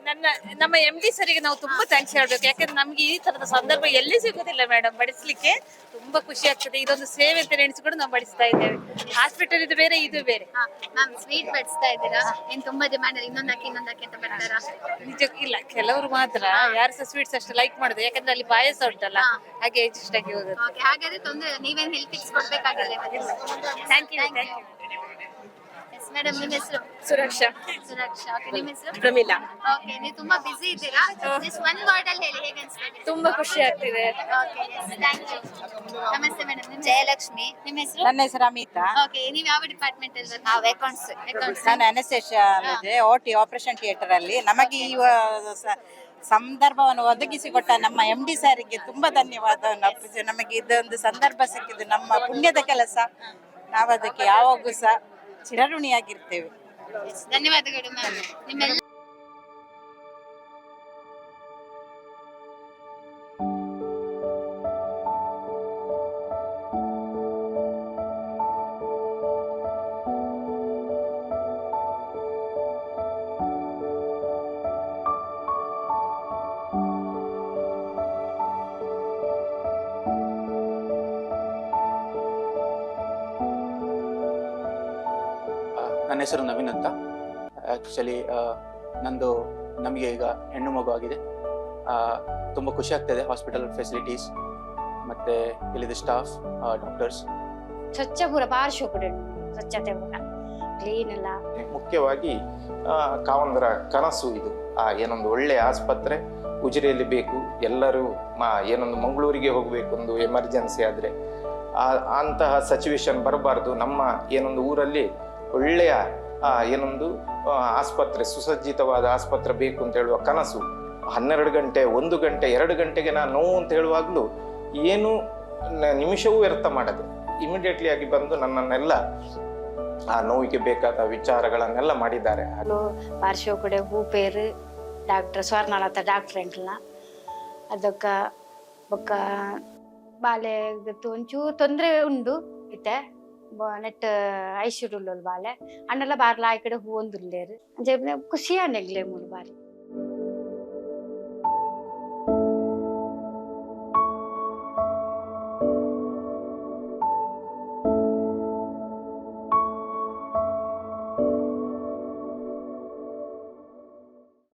Speaker 7: ನಮ್ಮ MD ಸರಿಗೆ ನಾವು ತುಂಬಾ ಥ್ಯಾಂಕ್ಸ್ ಹೇಳ್ಬೇಕು. ಯಾಕಂದ್ರೆ ನಮ್ಗೆ ಈ ತರದ ಸಂದರ್ಭ ಎಲ್ಲಿ ಸಿಗೋದಿಲ್ಲ ಮೇಡಮ್ ಬಡಿಸ್ಲಿಕ್ಕೆ. ತುಂಬಾ ಖುಷಿ ಆಗ್ತದೆ. ಇದೊಂದು ಸೇವೆ ಅಂತ ಎಣಿಸ್ಕೊಂಡು ನಾವು ಬಡಿಸ್ತಾ ಇದ್ದೇವೆ. ಹಾಸ್ಪಿಟಲ್ ಇದು ಬೇರೆ, ಇದು ಬೇರೆ.
Speaker 1: ಮ್ಯಾಮ್, ಸ್ವೀಟ್ ಬಡಿಸ್ತಾ ಇದ್ದೀರಾ? ಏನ್ ತುಂಬಾ ಡಿಮ್ಯಾಂಡ್ ಅಲ್ಲಿ ಇನ್ನೊಂದು ಹಾಕಿ ಅಂತ ಬರ್ತಾರಾ?
Speaker 7: ನಿಜ ಇಲ್ಲ, ಕೆಲವರು ಮಾತ್ರ. ಯಾರು ಸಹ ಸ್ವೀಟ್ಸ್ ಅಷ್ಟು ಲೈಕ್ ಮಾಡುದು, ಯಾಕಂದ್ರೆ ಅಲ್ಲಿ ಪಾಯಸ ಉಂಟಲ್ಲ, ಹಾಗೆ ಇಷ್ಟ ಆಗಿ ಹೋಗುತ್ತೆ.
Speaker 1: ಓಕೆ, ಹಾಗಾದ್ರೆ ತೊಂದ್ರೆ ಇಲ್ಲ. ನೀವೇನ್ ಹೆಲ್ತ್ ಟಿಪ್ಸ್ ಕೊಡ್ಬೇಕಾಗಿಲ್ಲ.
Speaker 7: Thank you.
Speaker 1: ಎಸ್ ಮೇಡಮ್, ನಿಮ್ಮ ಹೆಸರು?
Speaker 10: ಸುರಕ್ಷಾ.
Speaker 1: ಸುರಕ್ಷಾ. ಓಕೆ, ನಿಮ್ಮ ಹೆಸರು?
Speaker 10: ಪ್ರಮೀಲಾ.
Speaker 1: ಓಕೆ, ನೀವು ತುಂಬಾ ಬಿಸಿ ಇದ್ದೀರಾ? ಜಸ್ಟ್ ಒನ್ ವರ್ಡ್ ಅಲ್ಲಿ ಹೇಳಿ, ಹೇಗೆ ಅನ್ಸ್ತಾ
Speaker 10: ತುಂಬಾ ಖುಷಿ ಆಗ್ತಿದೆ.
Speaker 1: Okay, yes, thank you. ನಮಸ್ತೆ ಮೇಡಮ್, ನಿಮ್ಮ
Speaker 10: ಜಯಲಕ್ಷ್ಮಿ.
Speaker 1: ನಿಮ್ಮ ಹೆಸರು?
Speaker 2: ನನ್ನ ಹೆಸರು ಅಮಿತಾ.
Speaker 1: ಓಕೆ, ನೀವು ಯಾವ ಡಿಪಾರ್ಟ್ಮೆಂಟ್ ಅಲ್ಲಿ?
Speaker 10: ನಾವು ಅಕೌಂಟ್ಸ್.
Speaker 2: ನಾನು ಅನಸ್ತೇಷಿಯಾ OT ಆಪರೇಷನ್ ಥಿಯೇಟರ್ ಅಲ್ಲಿ. ನಮಗೆ ಈ ಸಂದರ್ಭವನ್ನು ಒದಗಿಸಿಕೊಟ್ಟ ನಮ್ಮ MD ಸಾರಿಗೆ ತುಂಬಾ ಧನ್ಯವಾದವನ್ನು ಅರ್ಪಿಸಿ. ನಮಗೆ ಇದೊಂದು ಸಂದರ್ಭ ಸಿಕ್ಕಿದ್ದು ನಮ್ಮ ಪುಣ್ಯದ ಕೆಲಸ. ನಾವು ಅದಕ್ಕೆ ಯಾವಾಗೂ ಸಹ ಚಿರಋಣಿಯಾಗಿರ್ತೇವೆ.
Speaker 1: ಧನ್ಯವಾದಗಳು ಮ್ಯಾಮ್. ನಿಮ್ಮೆಲ್ಲ
Speaker 11: ನನ್ನ ಹೆಸರು ನವೀನ್ ಅಂತ. ಆ್ಯಕ್ಚುಲಿ ನಮಗೆ ಈಗ ಹೆಣ್ಣು ಮಗು ಆಗಿದೆ. ತುಂಬ ಖುಷಿ ಆಗ್ತಾಯಿದೆ. ಹಾಸ್ಪಿಟಲ್ ಫೆಸಿಲಿಟೀಸ್ ಮತ್ತು ಇಲ್ಲಿದ್ದ ಸ್ಟಾಫ್, ಡಾಕ್ಟರ್ಸ್
Speaker 5: ಸ್ವಚ್ಛ ಪೂರ ಬಾರಿ ಶೋಕುಡೆ, ಸ್ವಚ್ಛತೆ ಪೂರ ಕ್ಲೀನ್ ಎಲ್ಲ.
Speaker 12: ಮುಖ್ಯವಾಗಿ ಕಾವಂದರ ಕನಸು ಇದು. ಏನೊಂದು ಒಳ್ಳೆ ಆಸ್ಪತ್ರೆ ಉಜಿರೆಯಲ್ಲಿ ಬೇಕು. ಎಲ್ಲರೂ ಏನೊಂದು ಮಂಗಳೂರಿಗೆ ಹೋಗಬೇಕು, ಒಂದು ಎಮರ್ಜೆನ್ಸಿ ಆದರೆ ಅಂತಹ ಸಿಚುವೇಶನ್ ಬರಬಾರ್ದು. ನಮ್ಮ ಏನೊಂದು ಊರಲ್ಲಿ ಒಳ್ಳೆಯ ಏನೊಂದು ಆಸ್ಪತ್ರೆ, ಸುಸಜ್ಜಿತವಾದ ಆಸ್ಪತ್ರೆ ಬೇಕು ಅಂತ ಹೇಳುವ ಕನಸು 12 ಗಂಟೆ, 1 ಗಂಟೆ, 2 ಗಂಟೆಗೆ ನಾನು ನೋವು ಅಂತ ಹೇಳುವಾಗಲೂ ಏನು ನಿಮಿಷವೂ ವ್ಯರ್ಥ ಮಾಡದೆ ಇಮಿಡಿಯೇಟ್ಲಿ ಆಗಿ ಬಂದು ನನ್ನನ್ನೆಲ್ಲ ಆ ನೋವಿಗೆ ಬೇಕಾದ ವಿಚಾರಗಳನ್ನೆಲ್ಲ ಮಾಡಿದ್ದಾರೆ.
Speaker 5: ಪಾರ್ಶ್ವ ಕೂಡ ಭೂಪೇರು ಡಾಕ್ಟರ್ ಸ್ವರ್ಣಲತಾ ಡಾಕ್ಟರ್ ಎಂಕ್ಲ ಅದಕ್ಕ ಬೊಕ್ಕ ಬಾಲೆ ಒಂಚೂರು ತೊಂದರೆ ಉಂಡು ಇತ್ತೆ ನೆಟ್ ಐಶ್ವರ್ಯ ಬಾಲೆ ಅಣ್ಣೆಲ್ಲ ಬಾರ್ಲ ಆ ಕಡೆ ಹೂ ಒಂದುಲ್ಲೇರು ಖುಷಿ ನೆಗ್ಲೆ ಮೂರು ಬಾರಿ.